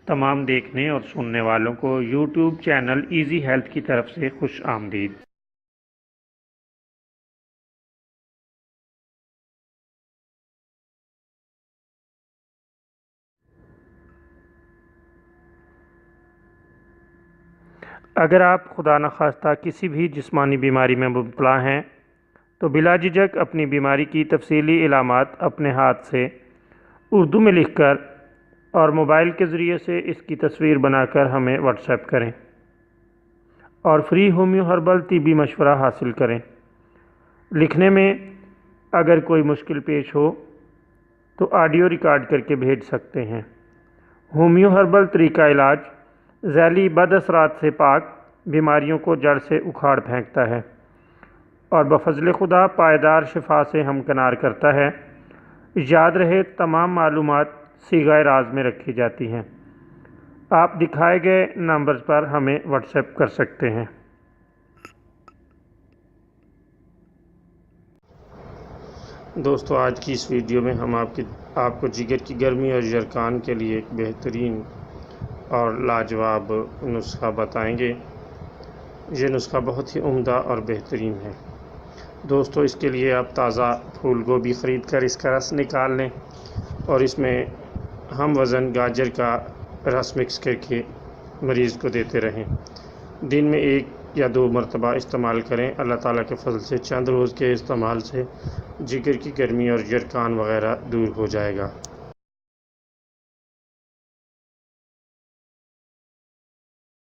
تمام دیکھنے اور سننے والوں کو یوٹیوب چینل ایزی ہیلتھ کی طرف سے خوش آمدید۔ اگر آپ خدا نخواستہ کسی بھی جسمانی بیماری میں مبتلا ہیں تو بلا جھجک اپنی بیماری کی تفصیلی علامات اپنے ہاتھ سے اردو میں لکھ کر اور موبائل کے ذریعے سے اس کی تصویر بنا کر ہمیں واٹس ایپ کریں اور فری ہومیو ہربل طبی مشورہ حاصل کریں۔ لکھنے میں اگر کوئی مشکل پیش ہو تو آڈیو ریکارڈ کر کے بھیج سکتے ہیں۔ ہومیو ہربل طریقہ علاج ذیلی بد اثرات سے پاک بیماریوں کو جڑ سے اکھاڑ پھینکتا ہے اور بفضل خدا پائیدار شفا سے ہمکنار کرتا ہے۔ یاد رہے تمام معلومات صیغہ راز میں رکھی جاتی ہیں۔ آپ دکھائے گئے نمبرز پر ہمیں واٹس ایپ کر سکتے ہیں۔ دوستو، آج کی اس ویڈیو میں ہم آپ کو جگر کی گرمی اور یرقان کے لیے ایک بہترین اور لاجواب نسخہ بتائیں گے۔ یہ نسخہ بہت ہی عمدہ اور بہترین ہے۔ دوستو، اس کے لیے آپ تازہ پھول گوبھی خرید کر اس کا رس نکال لیں اور اس میں ہم وزن گاجر کا رس مکس کر کے مریض کو دیتے رہیں۔ دن میں 1 یا 2 مرتبہ استعمال کریں۔ اللہ تعالیٰ کے فضل سے چند روز کے استعمال سے جگر کی گرمی اور یرقان وغیرہ دور ہو جائے گا۔